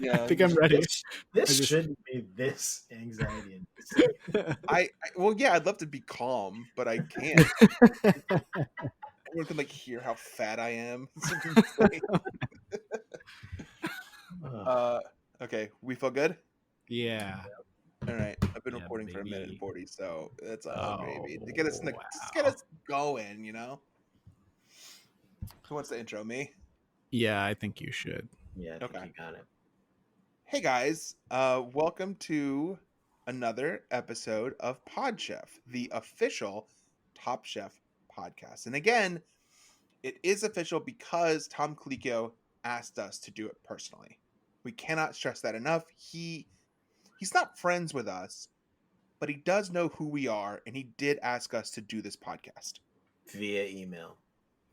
I think I'm ready. This shouldn't be this anxiety. I'd love to be calm, but I can't. Everyone can hear how fat I am. Okay, we feel good? Yeah. All right. I've been recording for 1:40, so that's all gravy. To get us get us going, Who wants the intro? Me? Yeah, I think you should. Yeah, I think you got it. Hey guys, welcome to another episode of PodChef, the official Top Chef podcast. And again, it is official because Tom Colicchio asked us to do it personally. We cannot stress that enough. He's not friends with us, but he does know who we are, and he did ask us to do this podcast. Via email.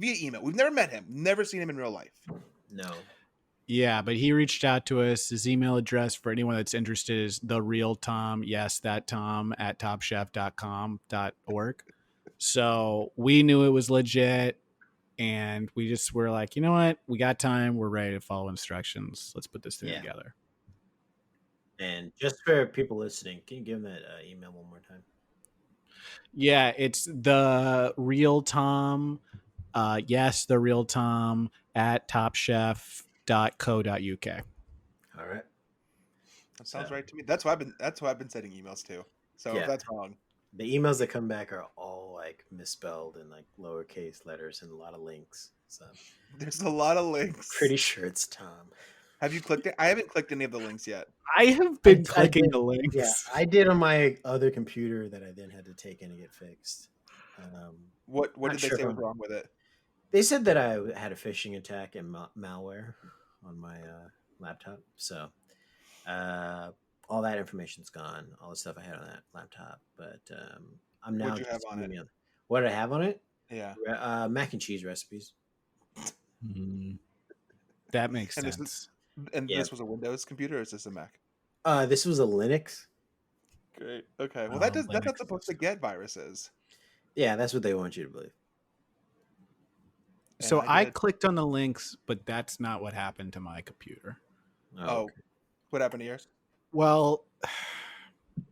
We've never met him, never seen him in real life. No. Yeah, but he reached out to us. His email address for anyone that's interested is therealtom, yes, that Tom, at topchef.com.org. So we knew it was legit, and we just were like, you know what? We got time. We're ready to follow instructions. Let's put this thing together. And just for people listening, can you give them that email one more time? Yeah, it's the real Tom. Yes, the real Tom at topchef.co.uk. All right. That sounds right to me. That's why I've been sending emails to. So if that's wrong. The emails that come back are all misspelled in lowercase letters and a lot of links. So there's a lot of links. Pretty sure it's Tom. Have you clicked it? I haven't clicked any of the links yet. I have been clicking the links. Yeah, I did on my other computer that I then had to take in and get fixed. What did they say was wrong with it? They said that I had a phishing attack and malware on my laptop. So all that information's gone. All the stuff I had on that laptop. But I'm now. What did you have on it? What did I have on it? Yeah. Mac and cheese recipes. That makes sense. This was a Windows computer, or is this a Mac? This was a Linux. Great. Okay. Well, that's not supposed to get viruses. Yeah, that's what they want you to believe. So I clicked on the links, but that's not what happened to my computer. Oh, okay. What happened to yours? Well, it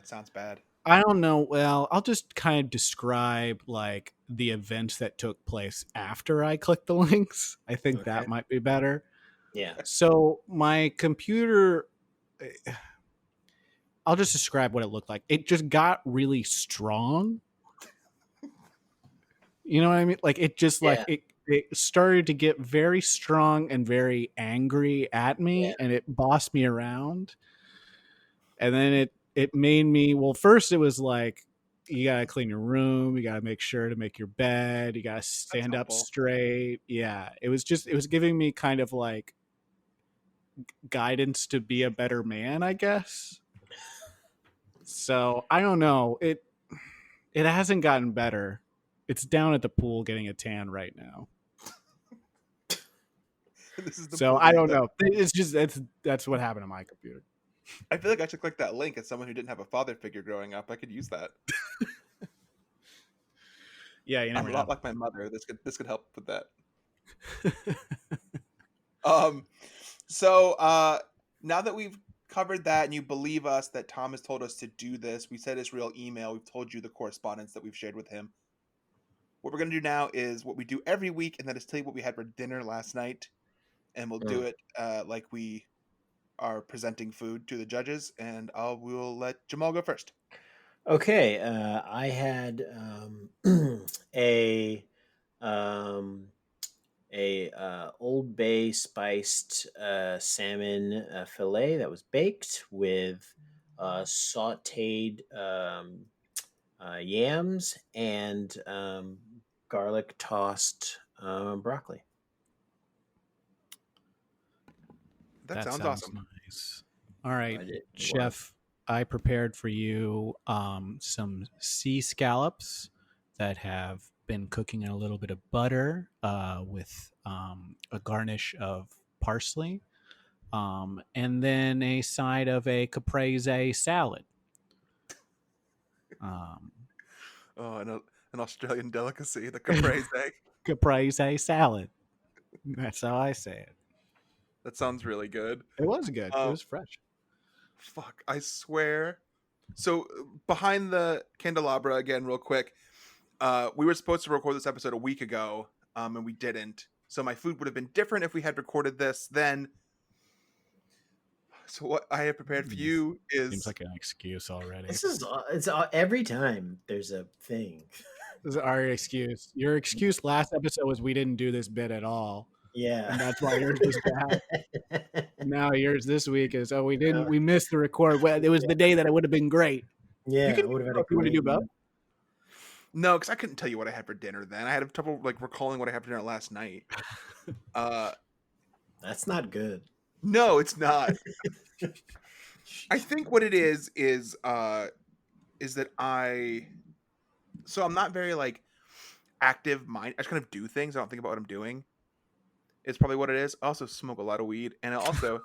sounds bad. I don't know. Well, I'll just kind of describe the events that took place after I clicked the links. I think that might be better. Yeah. So my computer, I'll just describe what it looked like. It just got really strong. You know what I mean? It just it started to get very strong and very angry at me, and it bossed me around. And then it made me, well, first it was you got to clean your room. You got to make sure to make your bed. You got to stand up straight. Yeah. It was giving me kind of guidance to be a better man, I guess. So I don't know. It hasn't gotten better. It's down at the pool getting a tan right now. So I don't know. It's just that's what happened to my computer. I feel like I should click that link as someone who didn't have a father figure growing up. I could use that. Yeah, I'm a lot like my mother. This could help with that. So now that we've covered that and you believe us that Tom has told us to do this, we said his real email. We've told you the correspondence that we've shared with him. What we're going to do now is what we do every week, and that is tell you what we had for dinner last night. And we'll do it like we are presenting food to the judges, and we'll let Jamal go first. Okay, I had a Old Bay spiced salmon fillet that was baked with sautéed yams and garlic tossed broccoli. That sounds awesome. Nice. All right, Chef, I prepared for you some sea scallops that have been cooking in a little bit of butter with a garnish of parsley, and then a side of a caprese salad. An Australian delicacy, the caprese. Caprese salad. That's how I say it. That sounds really good. It was good. It was fresh. Fuck, I swear. So behind the candelabra again, real quick. We were supposed to record this episode a week ago, and we didn't. So my food would have been different if we had recorded this then. So what I have prepared for you Seems is like an excuse already. It's every time there's a thing. This is our excuse. Your excuse last episode was we didn't do this bit at all. Yeah. And that's why yours was bad. Now yours this week is, we missed the record. Well, it was the day that it would have been great. Yeah, You can I would have had if you want to do both. No, because I couldn't tell you what I had for dinner then. I had trouble like recalling what I had for dinner last night. That's not good. No, it's not. I think what it is that I'm not very like active mind. I just kind of do things. I don't think about what I'm doing. It's probably what it is. I also smoke a lot of weed, and I also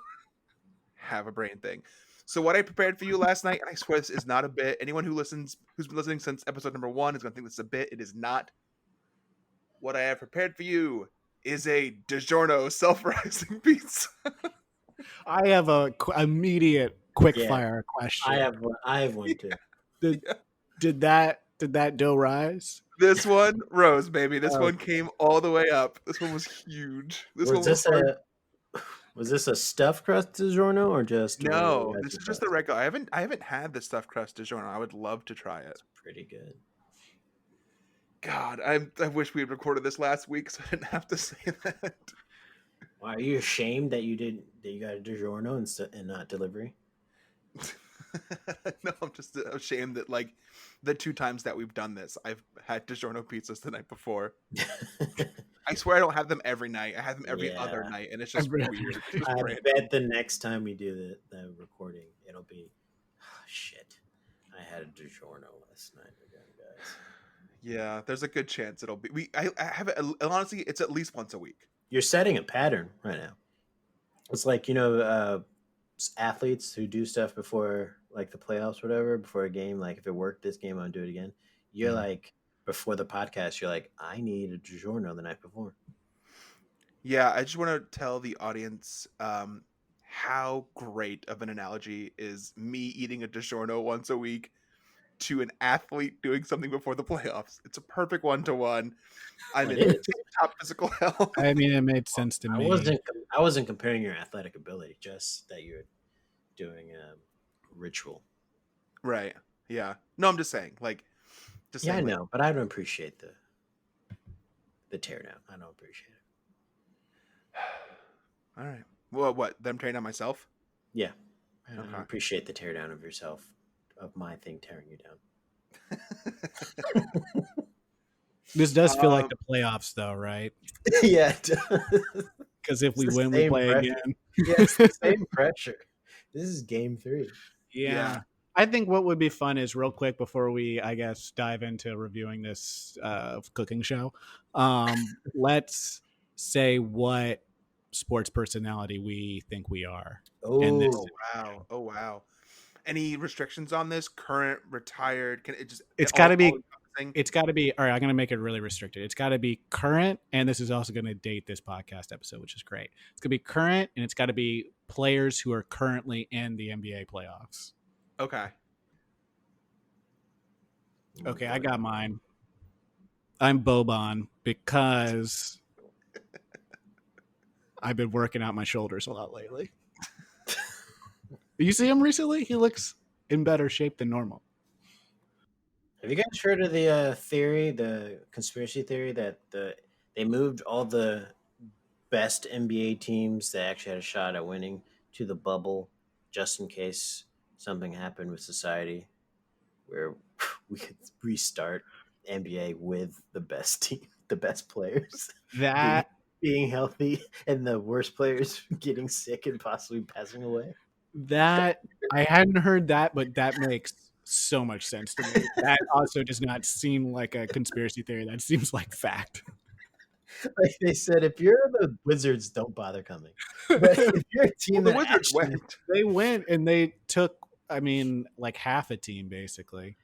have a brain thing. So what I prepared for you last night, and I swear this is not a bit. Anyone who's been listening since episode number 1 is going to think this is a bit. It is not. What I have prepared for you is a DiGiorno self-rising pizza. I have a immediate quick fire question. I have one too. Did that dough rise? This one rose, baby. This one came all the way up. This one was huge. Was this a stuffed crust DiGiorno or just no? This is just the regular. I haven't had the stuffed crust DiGiorno. I would love to try it. It's pretty good. God, I wish we had recorded this last week so I didn't have to say that. Why, are you ashamed that you got a DiGiorno and not delivery? No, I'm just ashamed that like the 2 times that we've done this, I've had DiGiorno pizzas the night before. I swear I don't have them every night. I have them every other night, and it's just weird. It's just I bet the next time we do the recording, it'll be, oh, shit. I had a DiGiorno last night again, guys. Yeah, there's a good chance it'll be. I have it. Honestly, it's at least once a week. You're setting a pattern right now. It's like, athletes who do stuff before like the playoffs, whatever, before a game. Like if it worked this game, I'll do it again. You're like, before the podcast, you're like, I need a DiGiorno the night before. Yeah, I just want to tell the audience how great of an analogy is me eating a DiGiorno once a week to an athlete doing something before the playoffs. It's a perfect 1-to-1. I'm in top physical health. I mean, it made sense to me. I wasn't comparing your athletic ability, just that you're doing a ritual. Right. Yeah. No, I'm just saying. Like, I know, but I don't appreciate the teardown. I don't appreciate it. All right. Well, what? Them tearing down myself? Yeah. I don't appreciate the teardown of yourself, of my thing tearing you down. This does feel like the playoffs, though, right? Yeah. Because if we win, we play again. Yeah, it's the same pressure. This is game 3. Yeah. I think what would be fun is real quick before we, I guess, dive into reviewing this cooking show. Let's say what sports personality we think we are. Oh, wow. Oh, wow. Any restrictions on this? Current, retired? Can it just? It's got to be. It's got to be. All right, I'm going to make it really restricted. It's got to be current, and this is also going to date this podcast episode, which is great. It's going to be current, and it's got to be players who are currently in the NBA playoffs. Okay. Okay, I got mine. I'm Boban because I've been working out my shoulders a lot lately. You see him recently? He looks in better shape than normal. Have you guys heard of the conspiracy theory that they moved all the best NBA teams that actually had a shot at winning to the bubble just in case something happened with society where we could restart NBA with the best team, the best players That being healthy and the worst players getting sick and possibly passing away? That I hadn't heard that, but that makes so much sense to me. That also does not seem like a conspiracy theory. That seems like fact. Like they said, if you're the Wizards, don't bother coming. But if you're a team the Wizards went. They went and they took, I mean, like half a team basically.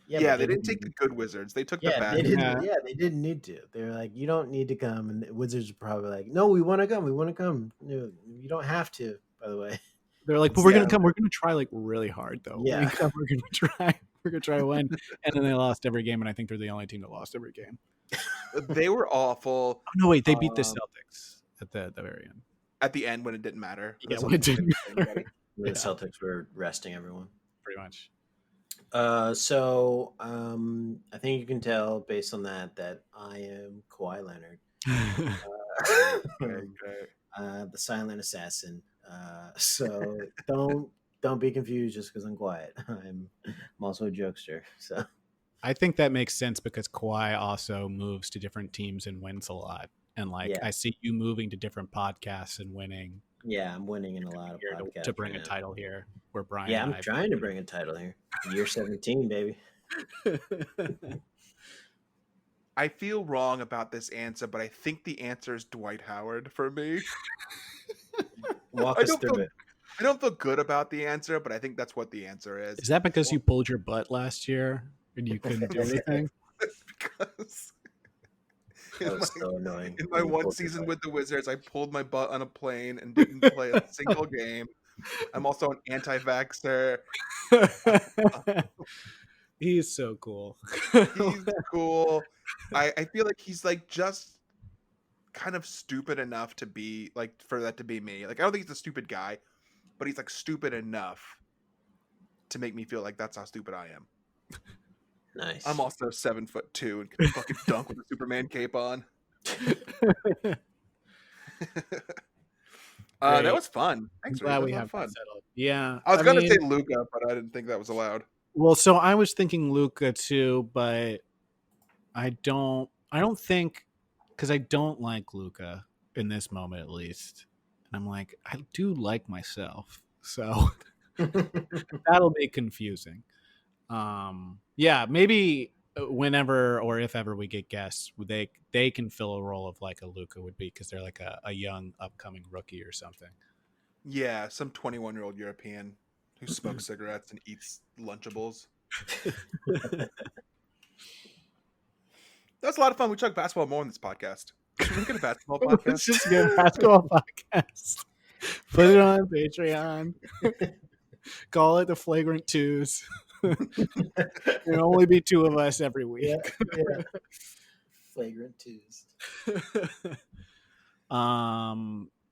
but they they didn't take didn't. the good wizards. They took the Yeah, they bad. didn't. Yeah, Yeah, they didn't need to. They were like, "You don't need to come," and the Wizards are probably like, "No, we want to come. We want to come. No, you don't have to." By the way, they're like, but we're so gonna come. We're gonna try like really hard though. When we yeah, come, we're gonna try. We're gonna try to win. And then they lost every game, and I think they're the only team that lost every game. They were awful. Oh no, wait, they beat the Um, Celtics at the very end. at the end when it didn't matter. The Yeah, well, it Celtics didn't didn't play matter. anybody. the Yeah, Celtics were resting everyone. pretty much. I think you can tell based on that I am Kawhi Leonard, Okay, great. the silent assassin. So don't be confused just because I'm quiet. I'm also a jokester. So I think that makes sense because Kawhi also moves to different teams and wins a lot. And like yeah, I see you moving to different podcasts and winning yeah, I'm winning in a lot of here to podcasts bring right a now. title here where Brian Yeah, and I'm I trying to bring a title here. Year 17, baby. I feel wrong about this answer, but I think the answer is Dwight Howard for me. Walk I us don't feel through it. I don't feel good about the answer, but I think that's what the answer is. Is that because you pulled your butt last year and you couldn't do anything? Because That was so annoying. in my when you one pulled your season butt. with the Wizards, I pulled my butt on a plane and didn't play a single game. I'm also an anti-vaxxer. He's so cool. He's cool. I feel like he's like just kind of stupid enough to be like for that to be me. Like I don't think he's a stupid guy, but he's like stupid enough to make me feel like that's how stupid I am. Nice. I'm also 7'2" and can fucking dunk with a Superman cape on. That was fun. Thanks, Ray. Glad That was we a lot have of fun. that settled. Yeah. I was gonna say Luca, but I didn't think that was allowed. Well, so I was thinking Luca too, but I don't think because I don't like Luca in this moment at least. And I'm like, I do like myself. So that'll be confusing. Yeah, maybe whenever or if ever we get guests, they can fill a role of like a Luca would be because they're like a young upcoming rookie or something. Yeah, some 21-year-old European who smokes cigarettes and eats Lunchables. That was a lot of fun. We talked basketball more on this podcast. Should we get a basketball podcast? Let's just get a basketball podcast. Put it on Patreon. Call it the Flagrant Twos. There'll only be two of us every week. Yeah. Flagrant twos.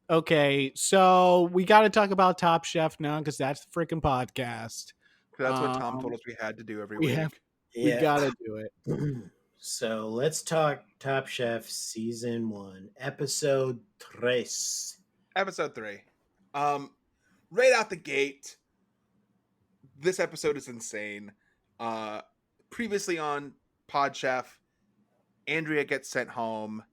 Okay, so we got to talk about Top Chef now because that's the freaking podcast. That's what Tom told us we had to do every week. We gotta do it. So let's talk Top Chef Season 1, Episode 3. Episode 3. Right out the gate, this episode is insane. Previously on Pod Chef, Andrea gets sent home.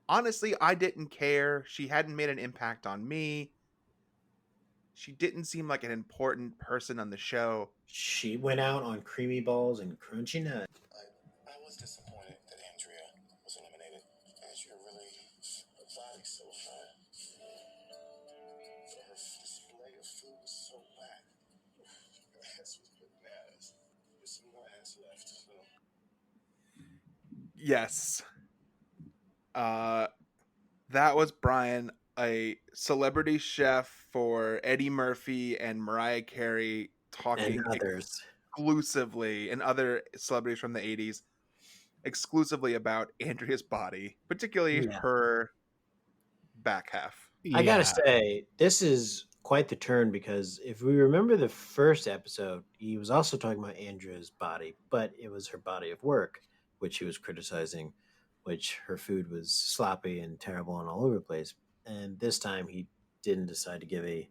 Honestly, I didn't care. She hadn't made an impact on me. She didn't seem like an important person on the show. She went out on creamy balls and crunchy nuts. I was disappointed that Andrea was eliminated. Andrea really body so high. Her display of food was so whack. Her ass was bananas. There's some more ass left. So. Yes. That was Brian, a celebrity chef for Eddie Murphy and Mariah Carey, talking And others. exclusively, and other celebrities from the 80s, exclusively about Andrea's body, particularly her back half. Yeah. I gotta say, this is quite the turn because if we remember the first episode, he was also talking about Andrea's body, but it was her body of work, which he was criticizing, which her food was sloppy and terrible and all over the place. And this time he didn't decide to give a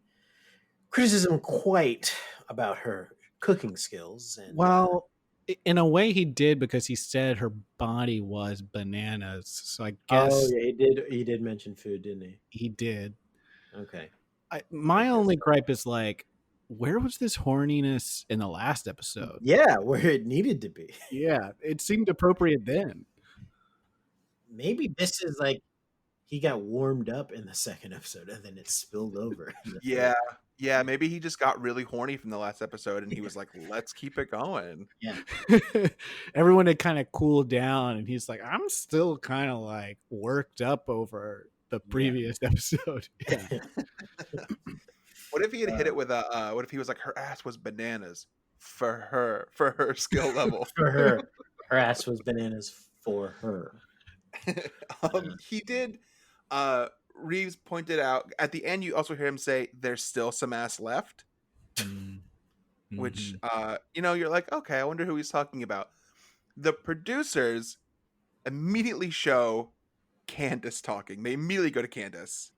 criticism quite about her cooking skills. And Well, in a way he did because he said her body was bananas. So I guess yeah, he did mention food, didn't he? he did. Okay. My only gripe is like, where was this horniness in the last episode? Yeah, where it needed to be. Yeah, it seemed appropriate then. Maybe this is like he got warmed up in the second episode and then it spilled over. in the Yeah, third. Yeah, maybe he just got really horny from the last episode, and he was like, "Let's keep it going." Yeah. Everyone had kind of cooled down, and he's like, "I'm still kind of like worked up over the previous episode." Yeah. What if he had hit it with a? What if he was like, "Her ass was bananas for her skill level." For her. Her ass was bananas for her. He did. Reeves pointed out at the end. You also hear him say, "There's still some ass left," which you're like, okay, I wonder who he's talking about. The producers immediately show Candace talking. They immediately go to Candace.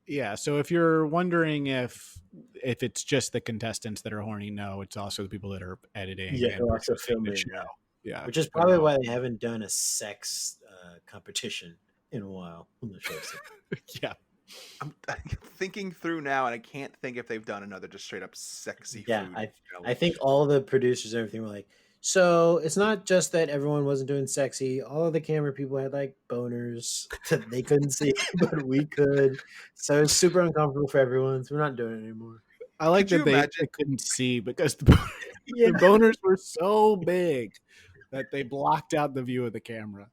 Yeah, so if you're wondering if it's just the contestants that are horny, no, it's also the people that are editing and they're also producing the filming. show. Yeah, Which is probably why they haven't done a sex competition in a while on the show. Yeah. I'm thinking through now, and I can't think if they've done another just straight up sexy food. I think all the producers and everything were like, so it's not just that everyone wasn't doing sexy. All of the camera people had like boners that they couldn't see, but we could. So it's super uncomfortable for everyone. So we're not doing it anymore. I like that they couldn't see because the boners were so big that they blocked out the view of the camera.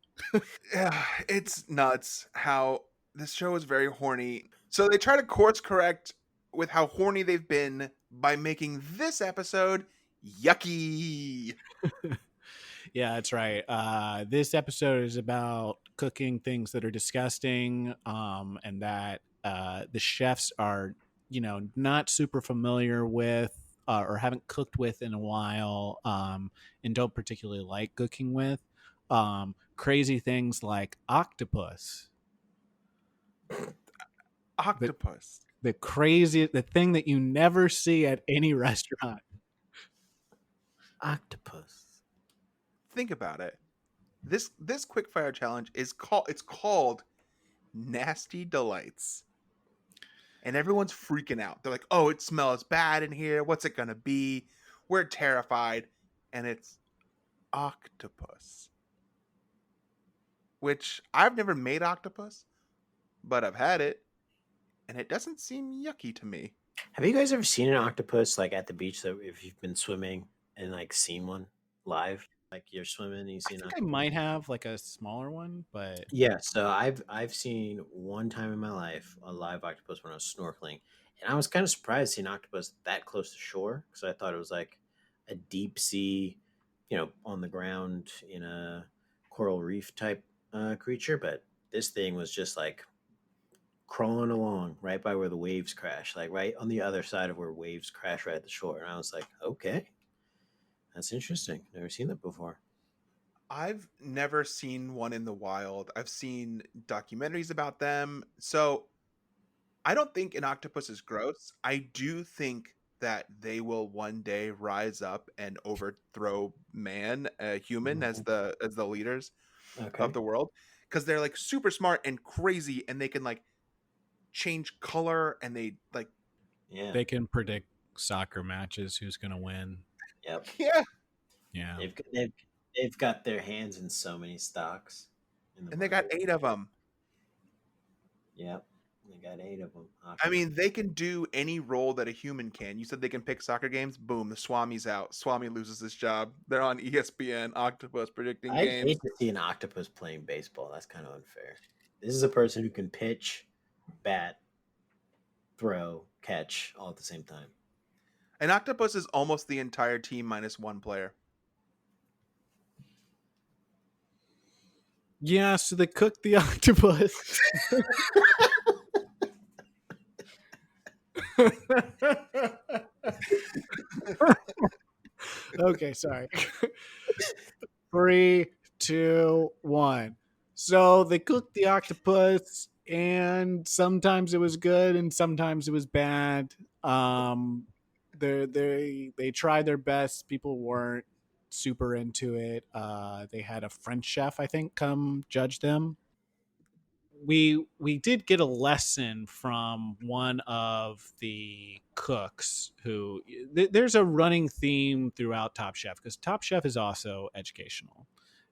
Yeah, it's nuts how this show is very horny. So they try to course correct with how horny they've been by making this episode yucky. Yeah, that's right. This episode is about cooking things that are disgusting, and that the chefs are, not super familiar with or haven't cooked with in a while, and don't particularly like cooking with. Crazy things like octopus. Octopus. The thing that you never see at any restaurant. Octopus. Think about it. This quickfire challenge is called Nasty Delights. And everyone's freaking out. They're like, "Oh, it smells bad in here. What's it going to be? We're terrified." And it's octopus. Which I've never made octopus, but I've had it, and it doesn't seem yucky to me. Have you guys ever seen an octopus like at the beach? So if you've been swimming and like seen one live, like you're swimming and you see I an think octopus? I might have like a smaller one, but yeah. So I've seen one time in my life a live octopus when I was snorkeling, and I was kind of surprised seeing an octopus that close to shore because I thought it was like a deep sea, on the ground in a coral reef type creature, but this thing was just like crawling along right by where the waves crash, like right on the other side of where waves crash right at the shore. And I was like, okay, that's interesting. Never seen that before. I've never seen one in the wild. I've seen documentaries about them. So I don't think an octopus is gross. I do think that they will one day rise up and overthrow man, human, as the leaders of the world, because they're like super smart and crazy, and they can like change color, and they like they can predict soccer matches, who's going to win. Yep. Yeah. They've got their hands in so many stocks, and they got 8 of them. Yep. They got 8 of them. I mean, they can do any role that a human can. You said they can pick soccer games. Boom, the Swami's out. Swami loses his job. They're on ESPN. Octopus predicting games. I hate to see an octopus playing baseball. That's kind of unfair. This is a person who can pitch, bat, throw, catch all at the same time. An octopus is almost the entire team minus one player. Yeah, so they cooked the octopus. Okay, sorry. 3, 2, 1. So they cooked the octopus, and sometimes it was good and sometimes it was bad. They tried their best. People weren't super into it. They had a French chef, I think, come judge them. We did get a lesson from one of the cooks who there's a running theme throughout Top Chef, because Top Chef is also educational,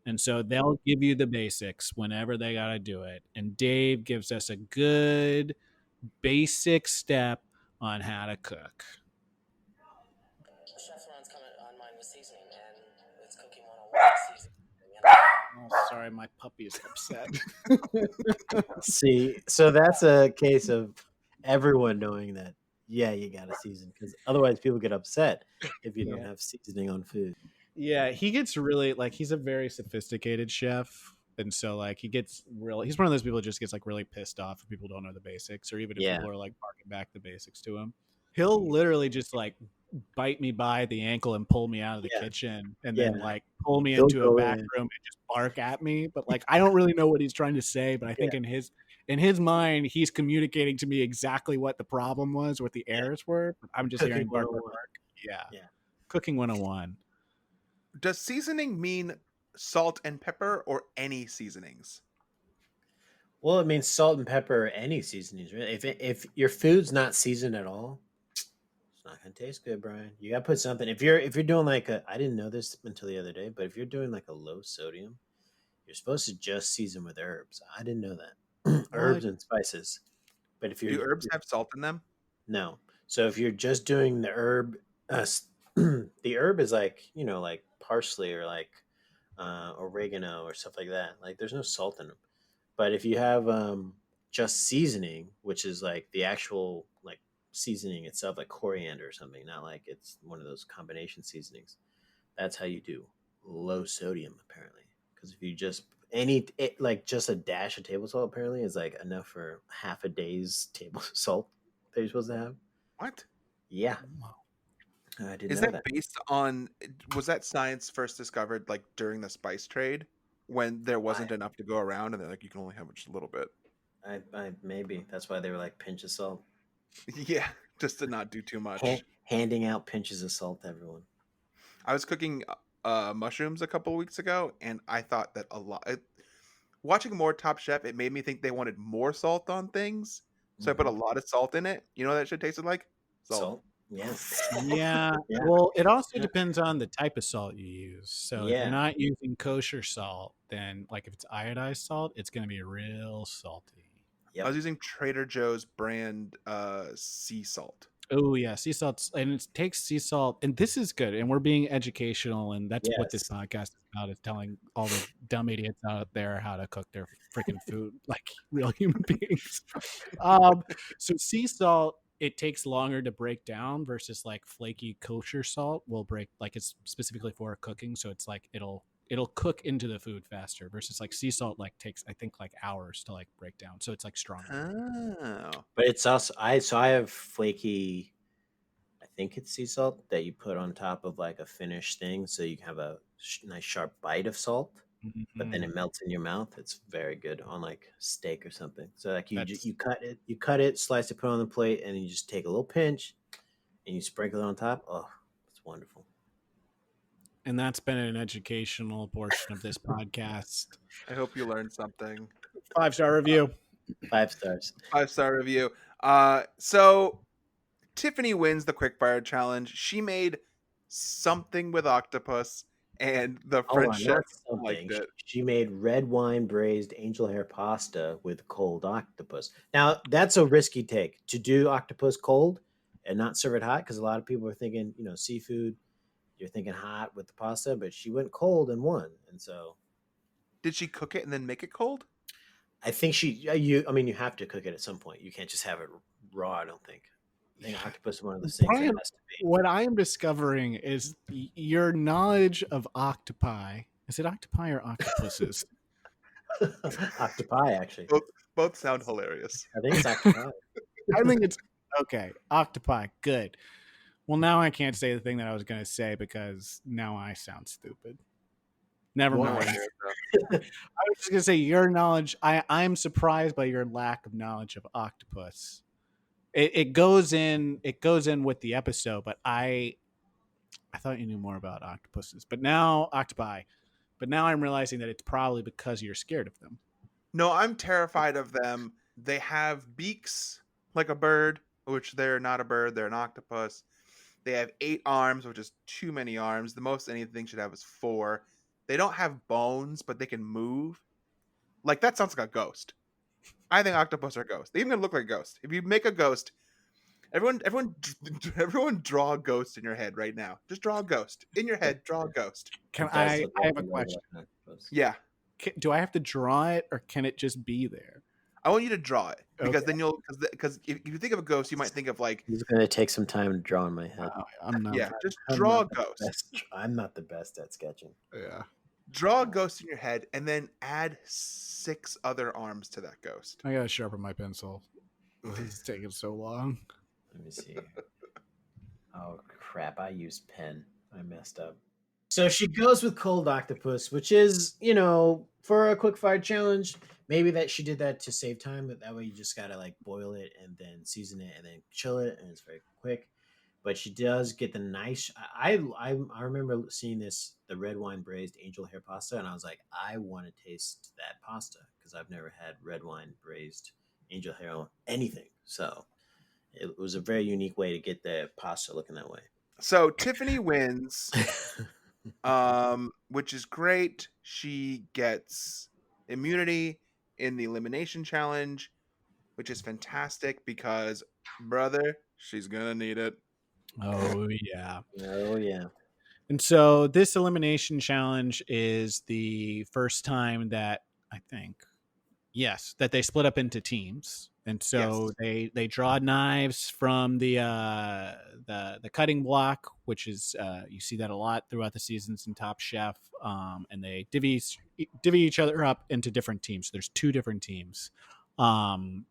and so they'll give you the basics whenever they got to do it. And Dave gives us a good basic step on how to cook. Chef Ron's comment on mine was seasoning, and it's cooking 101 seasoning. Oh, sorry, my puppy is upset. See, so that's a case of everyone knowing that, yeah, you got to season, because otherwise people get upset if you don't Yeah. have seasoning on food. Yeah, he gets really like he's a very sophisticated chef. And so like he's one of those people who just gets like really pissed off if people don't know the basics, or even if Yeah. people are like barking back the basics to him. He'll literally just like bite me by the ankle and pull me out of the kitchen and then like pull me He'll into a go back in. room and just bark at me. But like I don't really know what he's trying to say, but I think in his mind he's communicating to me exactly what the problem was, what the errors were. But I'm just Cooking hearing bark, bark, 101. bark. Yeah. Cooking 101. Does seasoning mean salt and pepper or any seasonings? Well, it means salt and pepper or any seasonings. Really, if your food's not seasoned at all, it's not gonna taste good, Brian. You gotta put something. If you're doing like I didn't know this until the other day, but if you're doing like a low sodium, you're supposed to just season with herbs. I didn't know that. Herbs and spices. But if you're Do herbs have salt in them? no, so if you're just doing the herb, the herb is like like parsley or like oregano or stuff like that. Like there's no salt in them. But if you have just seasoning, which is like the actual like seasoning itself, like coriander or something, not like it's one of those combination seasonings. That's how you do low sodium, apparently. Because if you just like just a dash of table salt, apparently is like enough for half a day's table salt that you're supposed to have. What? Yeah, I didn't Is know that based on, was that science first discovered like during the spice trade when there wasn't enough to go around and they're like, you can only have just a little bit? I maybe that's why they were like pinch of salt. Yeah, just to not do too much. Handing out pinches of salt to everyone. I was cooking mushrooms a couple of weeks ago, and I thought that watching more Top Chef, it made me think they wanted more salt on things. So I put a lot of salt in it. You know what that shit tasted like? Salt. Yeah. Yeah. Well, it also depends on the type of salt you use. So if you're not using kosher salt, then like if it's iodized salt, it's going to be real salty. Yep. I was using Trader Joe's brand sea salt. Oh yeah, sea salt, and it takes sea salt, and this is good. And we're being educational, and that's what this podcast is about: is telling all the dumb idiots out there how to cook their freaking food like real human beings. So sea salt, it takes longer to break down versus like flaky kosher salt will break, like it's specifically for cooking, so it's like it'll cook into the food faster versus like sea salt like takes I think like hours to like break down, so it's like stronger. Oh, but it's also I have flaky, I think it's sea salt that you put on top of like a finished thing, so you can have a nice sharp bite of salt, but then it melts in your mouth. It's very good on like steak or something. So like you cut it, slice it, put it on the plate, and you just take a little pinch and you sprinkle it on top. Oh, it's wonderful. And that's been an educational portion of this podcast. I hope you learned something. 5-star review. 5 stars. 5-star review. So Tiffany wins the quickfire challenge. She made something with octopus, and the French chef liked it. She made red wine braised angel hair pasta with cold octopus. Now that's a risky take to do octopus cold and not serve it hot, because a lot of people are thinking, seafood, you're thinking hot with the pasta, but she went cold and won. And so, did she cook it and then make it cold? I think you have to cook it at some point. You can't just have it raw. I don't think. I think octopus is one of those things Brian, that has to be. What I am discovering is your knowledge of octopi. Is it octopi or octopuses? Octopi, actually. Both sound hilarious. I think it's octopi. I think it's okay. Octopi, good. Well, now I can't say the thing that I was going to say because now I sound stupid. Never mind. I was just going to say your knowledge. I'm surprised by your lack of knowledge of octopus. It goes in with the episode, but I thought you knew more about octopuses. But now octopi. But now I'm realizing that it's probably because you're scared of them. No, I'm terrified of them. They have beaks like a bird, which they're not a bird, they're an octopus. They have 8 arms, which is too many arms. The most anything should have is 4. They don't have bones, but they can move. Like, that sounds like a ghost. I think octopus are ghosts. They even look like a ghost. If you make a ghost, Everyone, draw a ghost in your head right now. Just draw a ghost in your head. Draw a ghost. Can It does I? look I like have a the logo question. of Octopus. Yeah, Do I have to draw it, or can it just be there? I want you to draw it because Okay. then you'll because if you think of a ghost, you might think of like It's gonna take some time to draw in my head. I'm not. yeah, just I'm draw a not the ghost. best. I'm not the best at sketching. Yeah. Draw a ghost in your head and then add 6 other arms to that ghost. I gotta sharpen my pencil. This is taking so long. Let me see. Oh crap! I used pen. I messed up. So she goes with cold octopus, which is, for a quick fire challenge. Maybe that she did that to save time, but that way you just gotta like boil it and then season it and then chill it, and it's very quick. But she does get the nice. I remember seeing the red wine braised angel hair pasta, and I was like, I want to taste that pasta because I've never had red wine braised angel hair on anything. So it was a very unique way to get the pasta looking that way. So Tiffany wins, which is great. She gets immunity in the elimination challenge, which is fantastic because, brother, she's gonna need it. Oh yeah. Oh yeah. And so this elimination challenge is the first time that I think, yes, that they split up into teams. And so they draw knives from the cutting block, which is you see that a lot throughout the seasons in Top Chef, and they divvy each other up into different teams. So there's 2 different teams, and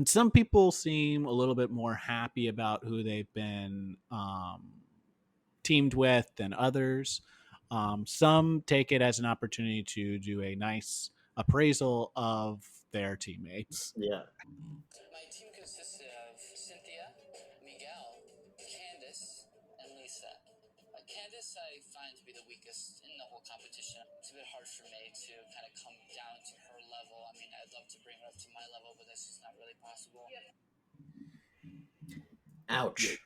some people seem a little bit more happy about who they've been teamed with than others. Some take it as an opportunity to do a nice appraisal of their teammates. Yeah. My team consisted of Cynthia, Miguel, Candace, and Lisa. Candace I find to be the weakest in the whole competition. It's a bit hard for me to kind of come down to her level. I mean, I'd love to bring her up to my level, but that's just not really possible. Ouch. Yikes.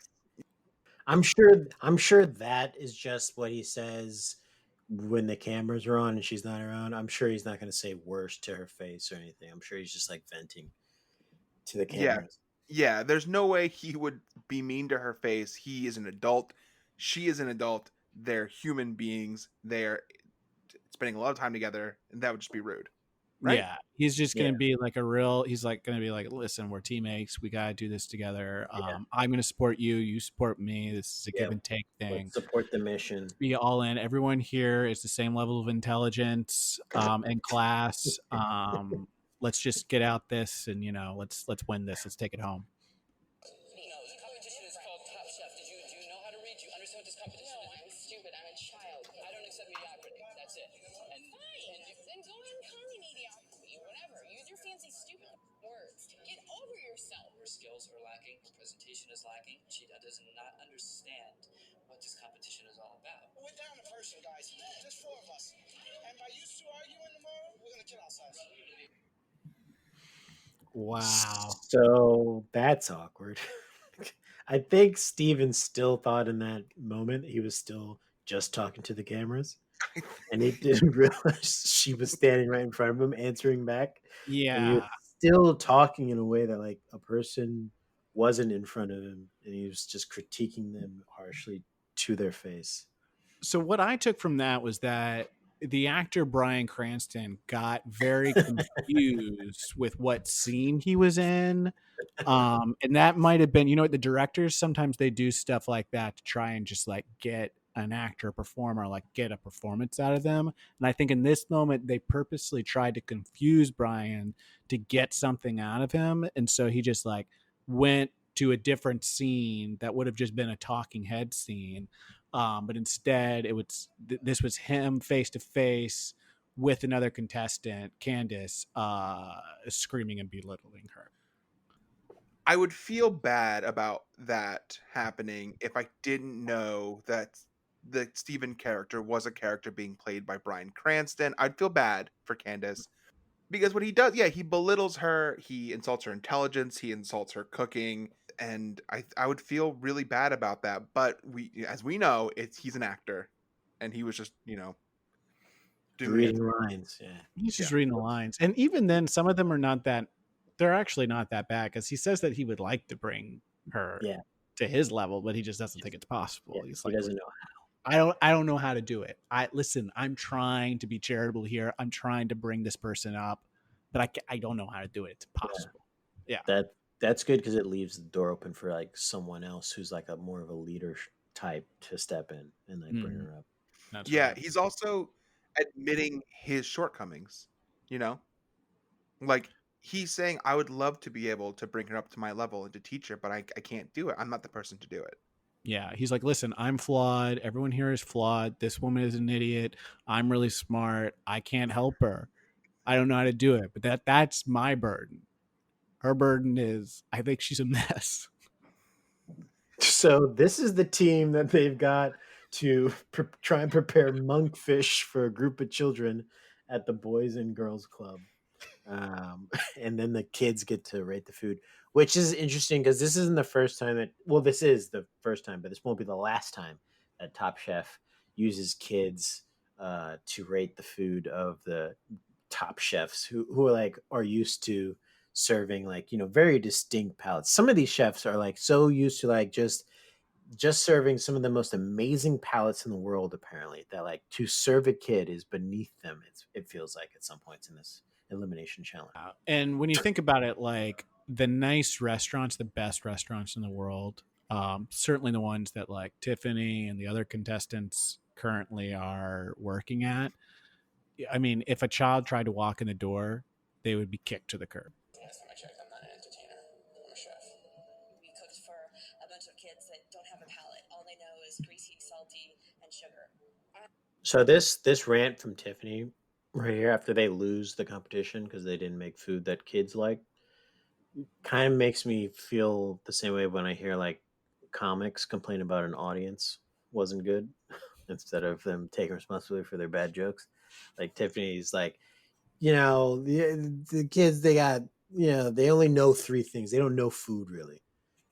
I'm sure that is just what he says when the cameras are on and she's not around. I'm sure he's not going to say worse to her face or anything. I'm sure he's just like venting to the Yeah, cameras. yeah. There's no way he would be mean to her face. He is an adult. She is an adult. They're human beings. They're spending a lot of time together, and that would just be rude, right? Yeah, he's just Yeah. gonna be like he's like gonna be like, listen, we're teammates, we gotta do this together. Yeah. I'm gonna support you, you support me. This is a Yeah. give and take thing. Let's support the mission. Be all in. Everyone here is the same level of intelligence and class. Let's just get out this and let's win this. Let's take it home. No, the competition is called Top Chef. Do you know how to read? Do you understand what this competition is? I'm stupid. I'm a child. I don't accept mediocrity. That's it. And Fine. Then go ahead and call me mediocrity. Whatever. Use your fancy stupid words. Get over yourself. her skills are lacking. Her presentation is lacking. She does not understand what this competition is all about. We're down a person, guys. Just 4 of us. And by you 2 arguing tomorrow, we're gonna kill ourselves. Wow. So that's awkward. I think Steven still thought in that moment he was still just talking to the cameras. And he didn't realize she was standing right in front of him answering back. And he was Yeah. still talking in a way that like a person wasn't in front of him and he was just critiquing them harshly to their face. So what I took from that was that the actor Bryan Cranston got very confused with what scene he was in. And that might have been, the directors sometimes they do stuff like that to try and just like get an actor, a performer, like get a performance out of them. And I think in this moment they purposely tried to confuse Brian to get something out of him. And so he just like went to a different scene that would have just been a talking head scene. But instead this was him face to face with another contestant, Candace, screaming and belittling her. I would feel bad about that happening if I didn't know that the Steven character was a character being played by Bryan Cranston. I'd feel bad for Candace because what he does, he belittles her, he insults her intelligence, he insults her cooking, and I would feel really bad about that. But as we know, he's an actor, and he was just Reading lines, yeah. He's just reading the lines, and even then, some of them are not that. They're actually not that bad because he says that he would like to bring her Yeah. to his level, but he just doesn't think it's Yeah. possible. He's He like, doesn't know. I don't know how to do it. I'm trying to be charitable here. I'm trying to bring this person up, but I don't know how to do it. It's impossible. Yeah. That's good because it leaves the door open for like someone else who's like a more of a leader type to step in and like bring Mhm. her up. That's Yeah, right. he's also admitting his shortcomings, you know? Like he's saying, I would love to be able to bring her up to my level and to teach her, but I can't do it. I'm not the person to do it. Yeah, he's like, listen, I'm flawed. Everyone here is flawed. This woman is an idiot. I'm really smart. I can't help her. I don't know how to do it, but that's my burden. Her burden is I think she's a mess. So this is the team that they've got to try and prepare monkfish for a group of children at the Boys and Girls Club. And then the kids get to rate the food, which is interesting because this isn't the first time that, well, this is the first time, but this won't be the last time that Top Chef uses kids to rate the food of the top chefs who are like are used to serving like very distinct palates. Some of these chefs are like so used to like just serving some of the most amazing palates in the world apparently that like to serve a kid is beneath them. It feels like at some points in this elimination challenge. And when you think about it, like the nice restaurants, the best restaurants in the world, certainly the ones that like Tiffany and the other contestants currently are working at. I mean, if a child tried to walk in the door, they would be kicked to the curb. Last time I checked, I'm not an entertainer. I'm a chef. We cooked for a bunch of kids that don't have a palate. All they know is greasy, salty, and sugar. So this rant from Tiffany right here after they lose the competition because they didn't make food that kids like kind of makes me feel the same way when I hear like comics complain about an audience wasn't good instead of them taking responsibility for their bad jokes. Like Tiffany's like, the kids they got, they only know three things. They don't know food really.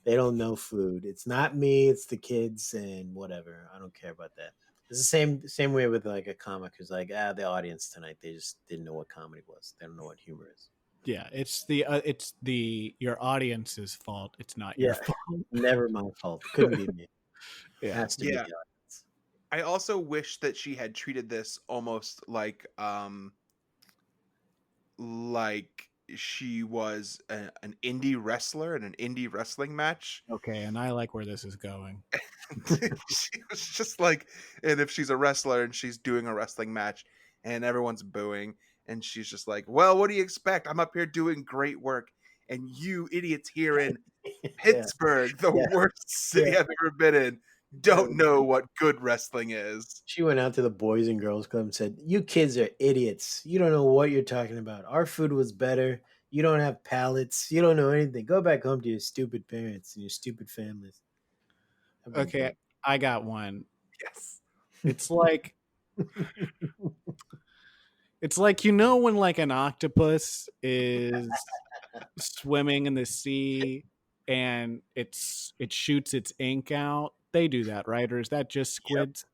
They don't know food. It's not me, it's the kids and whatever. I don't care about that. It's the same way with like a comic who's like, the audience tonight, they just didn't know what comedy was. They don't know what humor is. Yeah, it's the your audience's fault. It's not your Yeah, fault. never my fault. Couldn't be me. It Yeah. has to be Yeah. the audience. I also wish that she had treated this almost like she was an indie wrestler in an indie wrestling match. Okay, and I like where this is going. She was just like, and if she's a wrestler and she's doing a wrestling match and everyone's booing, and she's just like, well, what do you expect? I'm up here doing great work, and you idiots here in Yeah, Pittsburgh, the yeah, worst city yeah. I've ever been in, don't know what good wrestling is. She went out to the Boys and Girls Club and said, "You kids are idiots. You don't know what you're talking about. Our food was better. You don't have palates. You don't know anything. Go back home to your stupid parents and your stupid families." I've been Okay, great. I got one. Yes. It's like when like an octopus is swimming in the sea and it shoots its ink out. They do that, right? Or is that just Yep. squids?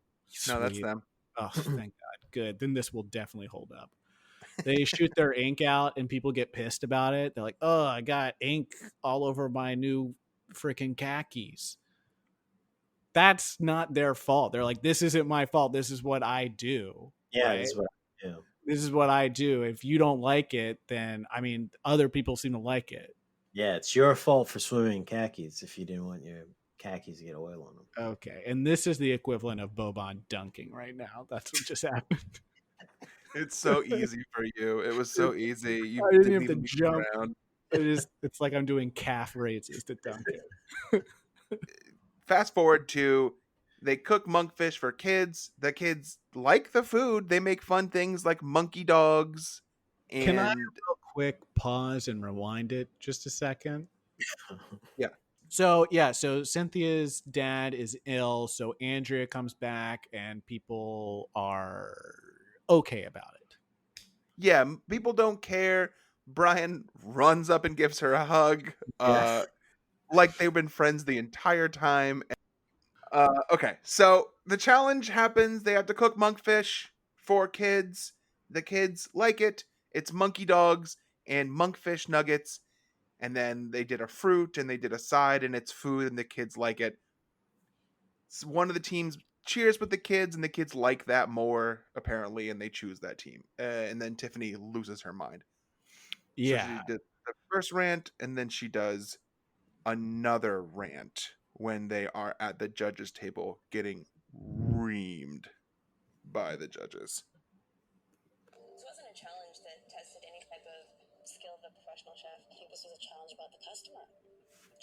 No, that's Sweet. them. Oh, thank God. Good. Then this will definitely hold up. They shoot their ink out and people get pissed about it. They're like, "Oh, I got ink all over my new freaking khakis." That's not their fault. They're like, "This isn't my fault. This is what I do." Yeah, Right? this is what I do. This is what I do. If you don't like it, then I mean, other people seem to like it. Yeah, it's your fault for swimming in khakis if you didn't want your khakis to get oil on them. Okay. And this is the equivalent of Boban dunking right now. That's what just happened. It's so easy for you. It was so easy. You I didn't didn't have to even look jump. around. It's like I'm doing calf raises to dunk it. Fast forward to they cook monkfish for kids. The kids like the food. They make fun things like monkey dogs Can I and real quick pause and rewind it just a second? yeah. So Cynthia's dad is ill, so Andrea comes back and people are okay about it. Yeah, people don't care. Brian runs up and gives her a hug. Yeah. Like they've been friends the entire time. Okay, so the challenge happens. They have to cook monkfish for kids. The kids like it. It's monkey dogs and monkfish nuggets. and then they did a fruit and they did a side and it's food and the kids like it. So one of the teams cheers with the kids and the kids like that more apparently and they choose that team. And then Tiffany loses her mind. So she Yeah. did the first rant and then she does another rant when they are at the judges table getting reamed by the judges. This wasn't a challenge that tested any type of skill of a professional chef. I think this was a challenge about the customer.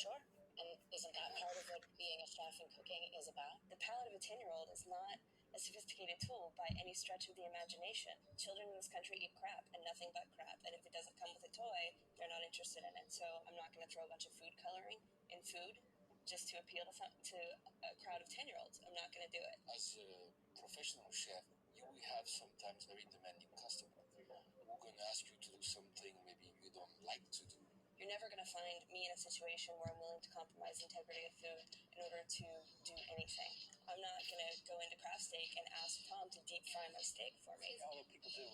Sure. And isn't that part of what being a chef and cooking is about? The palate of a 10-year-old is not a sophisticated tool by any stretch of the imagination. Children in this country eat crap and nothing but crap. And if it doesn't come with a toy, they're not interested in it. So I'm not going to throw a bunch of food coloring in food just to appeal to a crowd of 10-year-olds. I'm not going to do it. As a professional chef, you will have sometimes very demanding customers who are going to ask you to do something maybe you don't like to do. You're never going to find me in a situation where I'm willing to compromise integrity of food in order to do anything. I'm not going to go into craft steak and ask Tom to deep fry my steak for me. All the people do.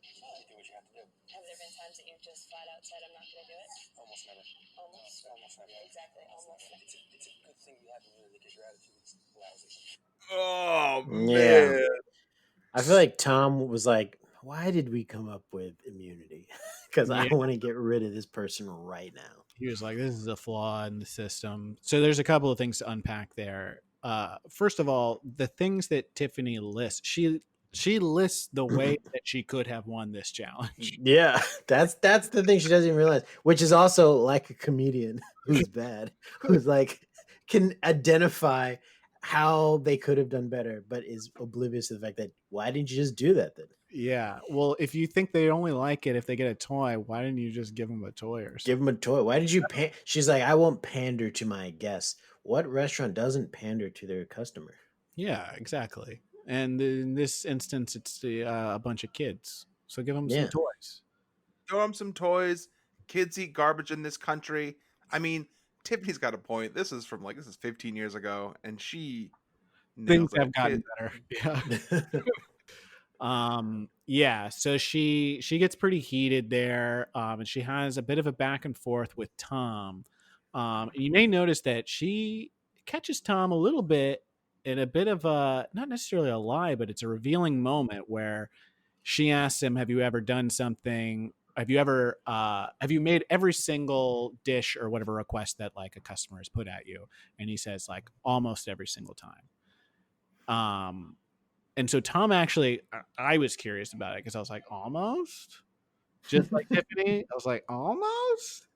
You do what you have to do. Have there been times that you've just flat out said I'm not going to do it? Almost never. Almost never. Exactly. Almost never. It's a good thing you have immunity because your attitude is lousy. Oh Yeah. man. I feel like Tom was like, why did we come up with immunity? Because I Yeah. want to get rid of this person right now. He was like, this is a flaw in the system. So there's a couple of things to unpack there. First of all, the things that Tiffany lists, she lists the way that she could have won this challenge. Yeah, that's the thing she doesn't even realize, which is also like a comedian who's bad, who's like can identify how they could have done better, but is oblivious to the fact that why didn't you just do that then? Yeah. Well, if you think they only like it if they get a toy, why didn't you just give them a toy or something? Give them a toy. Why did you She's like, I won't pander to my guests. What restaurant doesn't pander to their customer? Yeah, exactly. And in this instance, it's a bunch of kids. So give them some toys. Throw them some toys. Kids eat garbage in this country. I mean, Tiffany's got a point. This is 15 years ago, and she Things nails it. have gotten better. Yeah. So she gets pretty heated there, and she has a bit of a back and forth with Tom. And you may notice that she catches Tom a little bit in a bit of a, not necessarily a lie, but it's a revealing moment where she asks him, have you ever done something? Have you made every single dish or whatever request that like a customer has put at you? And he says like almost every single time. And so Tom actually, I was curious about it because I was like, almost? Just like Tiffany? I was like, almost?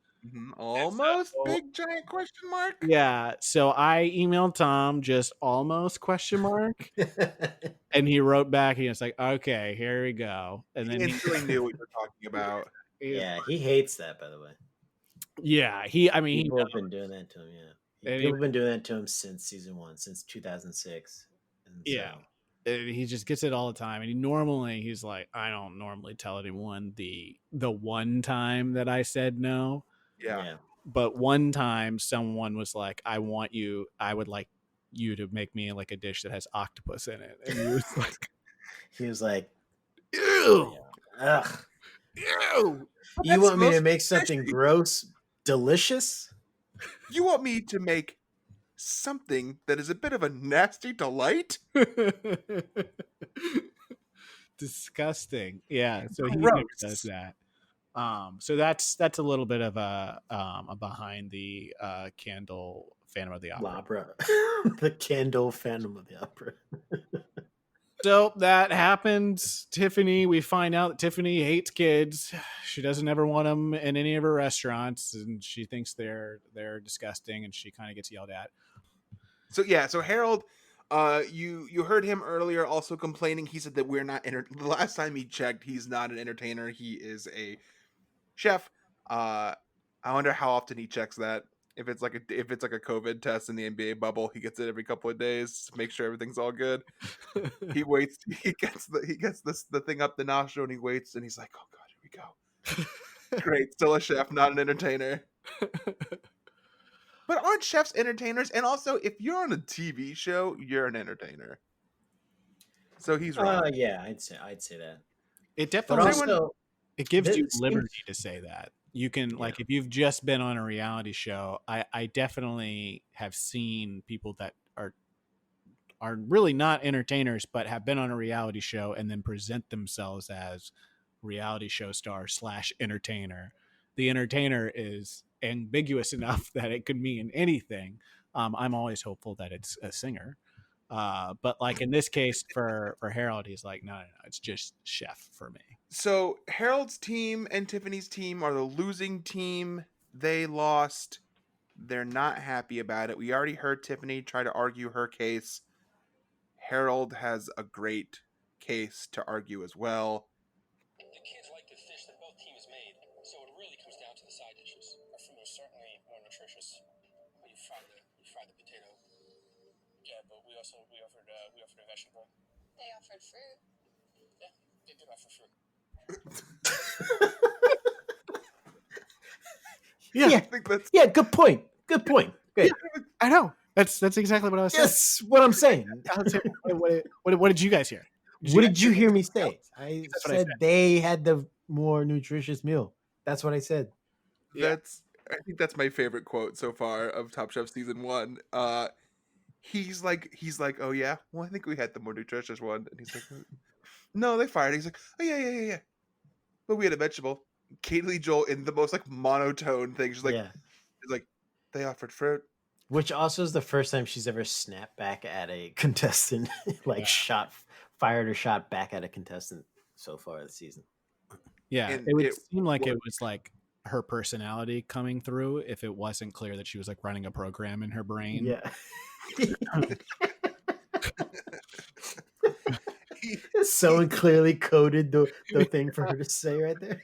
Almost? So, big giant question mark? Yeah. So I emailed Tom just almost question mark. And he wrote back and he was like, okay, here we go. And then he instantly knew what you're talking about. Yeah, he hates that, by the way. Yeah. People have been doing that to him. Yeah. People have been doing that to him since season 1, since 2006. And yeah. And he just gets it all the time. And he's like, I don't normally tell anyone the one time that I said no. Yeah. But one time someone was like, I would like you to make me like a dish that has octopus in it. And he was like, ew. Ugh. Ew. You want me to make something gross delicious? You want me to make something that is a bit of a nasty delight? Disgusting. Yeah. So he never does that. So that's a little bit of a behind the candle Phantom of the Opera. The candle Phantom of the Opera. So that happens. Tiffany, we find out that Tiffany hates kids. She doesn't ever want them in any of her restaurants, and she thinks they're disgusting, and she kind of gets yelled at. So Harold, you heard him earlier also complaining. He said that we're not the last time he checked, he's not an entertainer. He is a chef. I wonder how often he checks that. If it's like a COVID test in the NBA bubble, he gets it every couple of days to make sure everything's all good. He waits. He gets the thing up the nostril, and he waits, and he's like, "Oh God, here we go." Great, still a chef, not an entertainer. But aren't chefs entertainers? And also, if you're on a TV show, you're an entertainer. So he's right. Yeah, I'd say that. It definitely also, it gives you liberty to say that. You can like if you've just been on a reality show, I definitely have seen people that are really not entertainers but have been on a reality show and then present themselves as reality show star slash entertainer. The entertainer is ambiguous enough that it could mean anything. I'm always hopeful that it's a singer. But like in this case for Harold, he's like, no, it's just chef for me. So Harold's team and Tiffany's team are the losing team. They lost. They're not happy about it. We already heard Tiffany try to argue her case. Harold has a great case to argue as well. The kids like the fish that both teams made, so it really comes down to the side dishes. Our food was certainly more nutritious. Well, you fried the potato. Yeah, but we offered a vegetable. They offered fruit. Yeah, they did offer fruit. Yeah, Yeah. I think that's Good point. Good point. Great. I know. That's exactly what I was saying. That's what I'm saying. What did you guys hear? What did you hear me say? I That's what I said they had the more nutritious meal. That's what I said. Yeah. I think that's my favorite quote so far of Top Chef season 1. He's like, oh yeah, well I think we had the more nutritious one, and he's like, no, they fired. He's like, oh yeah, but we had a vegetable. Kaylee Joel in the most like monotone thing. She's like, he's like, they offered fruit. Which also is the first time she's ever snapped back at a contestant, like fired or shot back at a contestant so far this season. Yeah, And it would it seem like it worked. was like her personality coming through if it wasn't clear that she was like running a program in her brain. Yeah. He- Someone clearly coded the thing for her to say right there.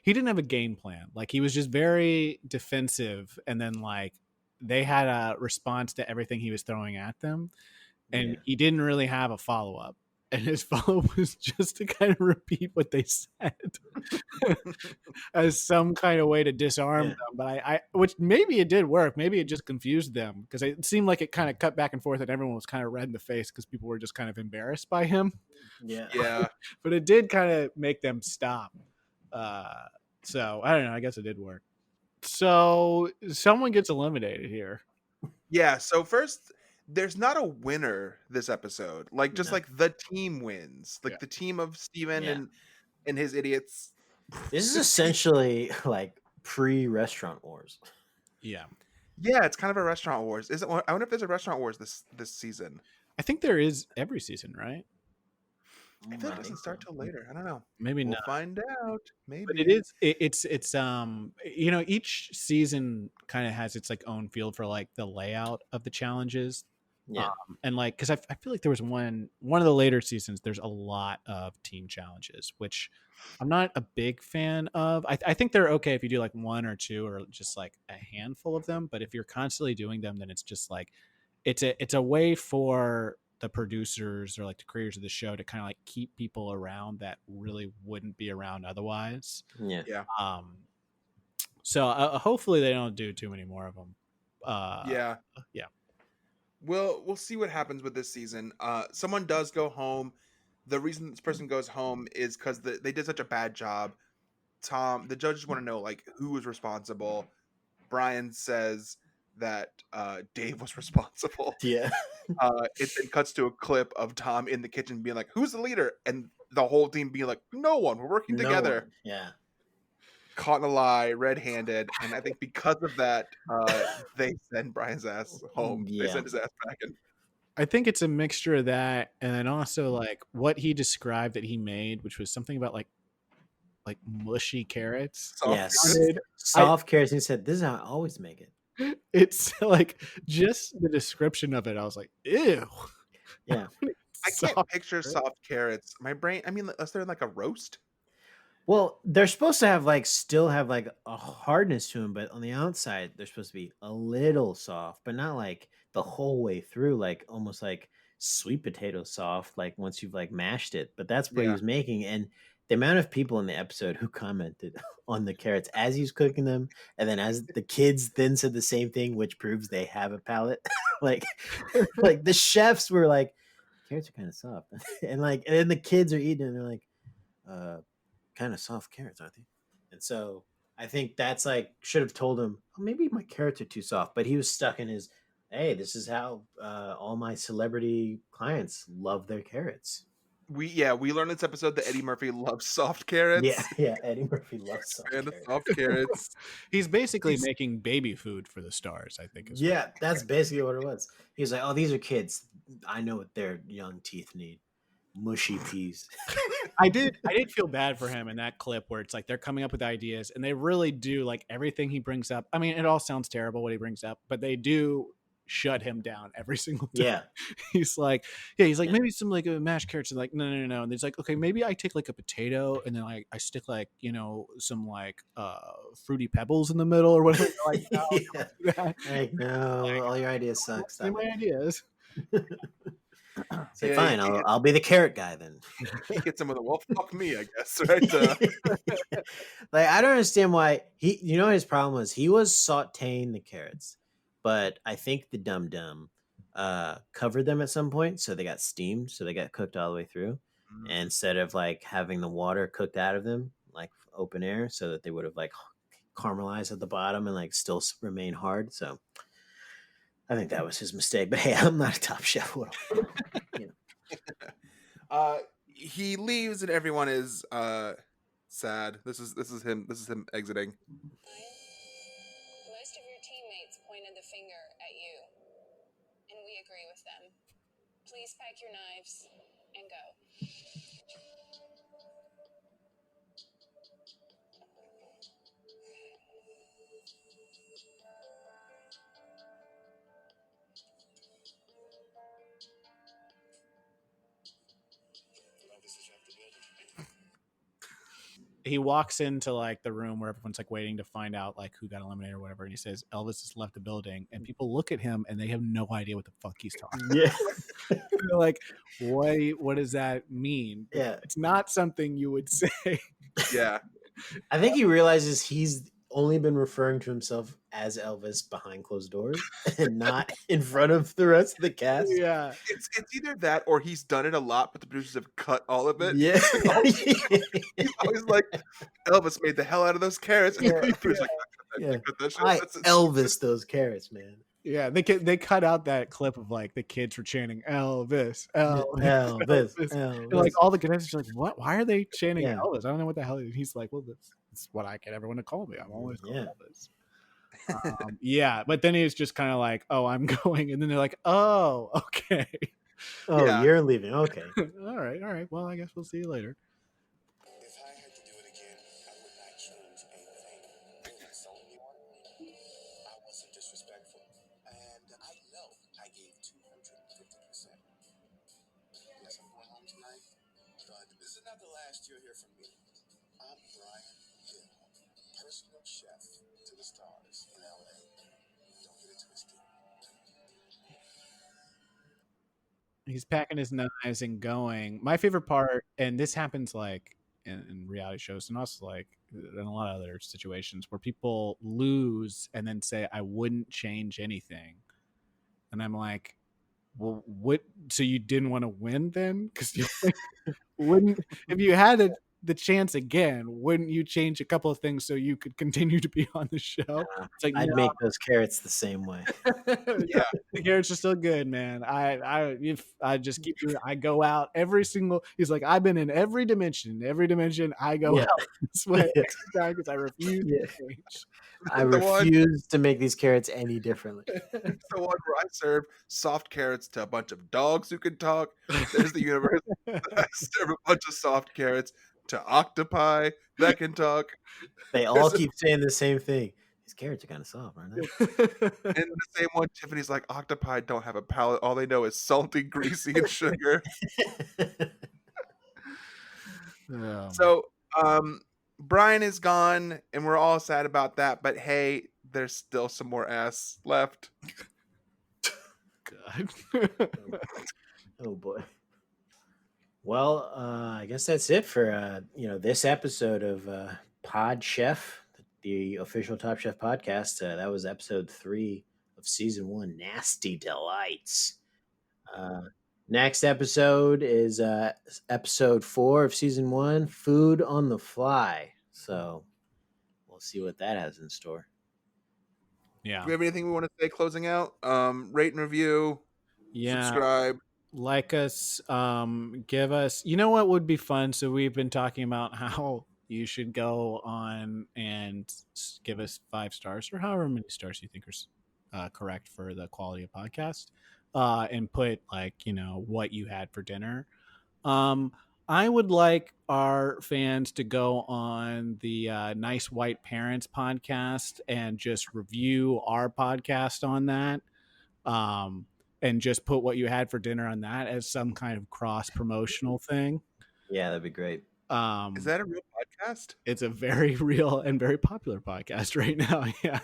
He didn't have a game plan. Like he was just very defensive, and then like they had a response to everything he was throwing at them, and he didn't really have a follow up. And his follow up was just to kind of repeat what they said as some kind of way to disarm them. But I, which maybe it did work. Maybe it just confused them because it seemed like it kind of cut back and forth, and everyone was kind of red in the face because people were just kind of embarrassed by him. Yeah. But it did kind of make them stop. So I don't know. I guess it did work. So someone gets eliminated here. Yeah. So first, there's not a winner this episode. Like just like the team wins. Like the team of Steven and his idiots. This is essentially like pre-restaurant wars. Yeah. Yeah, it's kind of a restaurant wars. Is it? I wonder if there's a restaurant wars this season. I think there is every season, right? I feel like it doesn't start till later. I don't know. Maybe We'll not. find out. Maybe. But it is. It's you know, each season kind of has its like own feel for like the layout of the challenges. Yeah. And like because I feel like there was one of the later seasons. There's a lot of team challenges, which I'm not a big fan of. I think they're okay if you do like one or two or just like a handful of them. But if you're constantly doing them, then it's just like it's a way for the producers or like the creators of the show to kind of like keep people around that really wouldn't be around otherwise. Yeah. So hopefully they don't do too many more of them. Yeah. We'll see what happens with this season. Someone does go home. The reason this person goes home is because they did such a bad job. The judges want to know like who was responsible. Brian says that Dave was responsible. Yeah. It then cuts to a clip of Tom in the kitchen being like, "Who's the leader?" and the whole team being like, "No one. We're working together." one. Yeah. Caught in a lie, red-handed, and I think because of that, they send Brian's ass home. They Yeah. send his ass back in. I think it's a mixture of that and then also like what he described that he made, which was something about like mushy carrots. Soft carrots. He said, "This is how I always make it." It's like just the description of it. I was like, ew. Yeah. I can't picture soft carrots. My brain. I mean, unless they're in like a roast. Well, they're supposed to have like still have like a hardness to them, but on the outside they're supposed to be a little soft, but not like the whole way through, like almost like sweet potato soft, like once you've like mashed it. But that's what he was making, and the amount of people in the episode who commented on the carrots as he was cooking them, and then as the kids then said the same thing, which proves they have a palate. like the chefs were like, carrots are kind of soft, and then the kids are eating, and they're like, kind of soft carrots, aren't they? And so I think that's like should have told him, oh, maybe my carrots are too soft, but he was stuck in his. Hey, this is how all my celebrity clients love their carrots. We learned this episode that Eddie Murphy loves soft Yeah, carrots. yeah. Eddie Murphy loves soft And the carrots. soft carrots. He's basically He's- making baby food for the stars, I think. Is Yeah, that's basically what it was. He was like, "Oh, these are kids. I know what their young teeth need. Mushy peas." I did feel bad for him in that clip where it's like they're coming up with ideas and they really do like everything he brings up. I mean, it all sounds terrible what he brings up, but they do shut him down every single time. Yeah, He's like, maybe some like mashed carrots. And like, no. And he's like, okay, maybe I take like a potato and then I stick like, some like fruity pebbles in the middle or whatever. Like, no, yeah. don't do that. Like, no, all your ideas suck. Say Stop my it. ideas. Say, Yeah, fine, I'll be the carrot guy then. he gets some of the well, fuck me, I guess, right? Like, I don't understand why his problem was he was sauteing the carrots, but I think the dum dum covered them at some point, so they got steamed, so they got cooked all the way through, instead of like having the water cooked out of them like open air, so that they would have like caramelized at the bottom and like still remain hard. So I think that was his mistake. But hey, I'm not a top chef. He leaves and everyone is sad. This is him exiting. Most of your teammates pointed the finger at you, and we agree with them. Please pack your knives and go. He walks into like the room where everyone's like waiting to find out like who got eliminated or whatever, and he says Elvis has left the building, and people look at him and they have no idea what the fuck he's talking. Yeah, They're like, what does that mean? yeah. It's not something you would say. Yeah. I think he realizes he's only been referring to himself as Elvis behind closed doors and not in front of the rest of the cast. Yeah, It's either that or he's done it a lot, but the producers have cut all of it. Yeah. He's always like, Elvis made the hell out of those carrots. And Yeah. the producer's like, Yeah. cut that shit. I That's- Elvis those carrots, man. yeah. They cut out that clip of like the kids were chanting Elvis, Elvis, Elvis. And like all the contestants are like, what? Why are they chanting Yeah. Elvis? I don't know what the hell. He's like, well, that's what I get everyone to call me. I'm always called Yeah. Elvis. Yeah, but then he was just kind of like, oh, I'm going, and then they're like, oh, okay. Oh, Yeah. you're leaving. Okay. all right. Well, I guess we'll see you later. If I had to do it again, I would not change anything. I would not insult anyone. I wasn't disrespectful. And I know I gave 250%. Yes, I'm going home tonight. But this is not the last you'll hear from me. I'm Brian Hill, personal chef to the stars in LA. Don't get it twisted. He's packing his knives and going. My favorite part, and this happens like in reality shows and also like in a lot of other situations where people lose and then say, I wouldn't change anything. And I'm like, well, what? So you didn't want to win then? Because you wouldn't, if you had the chance again, wouldn't you change a couple of things so you could continue to be on the show? It's like, I'd no. make those carrots the same way. Yeah, the carrots are still good, man. If I just keep doing it, I go out every single. He's like, I've been in every dimension. I go Yeah. out this way Yeah. every time because I refuse Yeah. to change. I The one- refuse to make these carrots any differently. It's the one where I serve soft carrots to a bunch of dogs who can talk. There's the universe. I serve a bunch of soft carrots to octopi that can talk. They all keep saying the same thing. These carrots are kind of soft, aren't they? And the same one, Tiffany's like, octopi don't have a palate. All they know is salty, greasy, and sugar. So, Brian is gone, and we're all sad about that. But hey, there's still some more ass left. God. Oh boy. Well, I guess that's it for this episode of Pod Chef, the official Top Chef podcast. That was episode 3 of season 1, Nasty Delights. Next episode is episode 4 of season 1, Food on the Fly. So we'll we'll see what that has in store. Yeah. Do we have anything we want to say closing out? Rate and review, subscribe. Like us, give us, you know what would be fun? So we've been talking about how you should go on and give us 5 stars or however many stars you think are correct for the quality of podcast, and put like, what you had for dinner. I would like our fans to go on the Nice White Parents podcast and just review our podcast on that. Um, and just put what you had for dinner on that as some kind of cross promotional thing. Yeah, that'd be great. Is that a real podcast? It's a very real and very popular podcast right now. Yeah.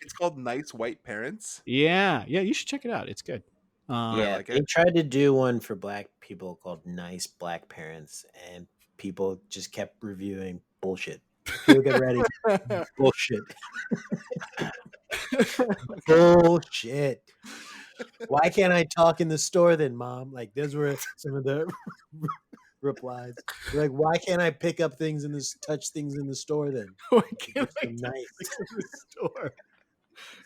It's called Nice White Parents. Yeah. You should check it out. It's good. Yeah, like they it. tried to do one for Black people called Nice Black Parents, and people just kept reviewing bullshit. People get ready. Bullshit. Bullshit. Why can't I talk in the store then, Mom? Like, those were some of the replies. Like, why can't I pick up things touch things in the store then? Why can't I Nice. touch in the store?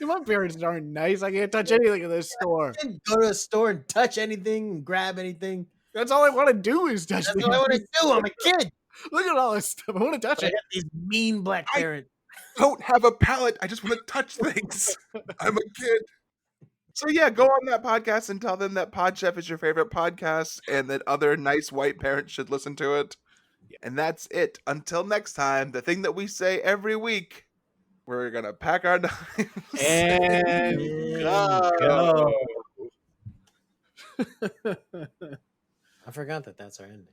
My parents aren't nice. I can't touch anything in this store. I can't go to a store and touch anything and grab anything. That's all I want to do is touch That's all I want to do. I'm a kid. Look at all this stuff. I want to touch I it. got these mean Black parents. Don't have a palate. I just want to touch things. I'm a kid. So yeah, go on that podcast and tell them that PodChef is your favorite podcast and that other nice white parents should listen to it. Yeah. And that's it. Until next time, the thing that we say every week, we're going to pack our knives And go. I forgot that that's our ending.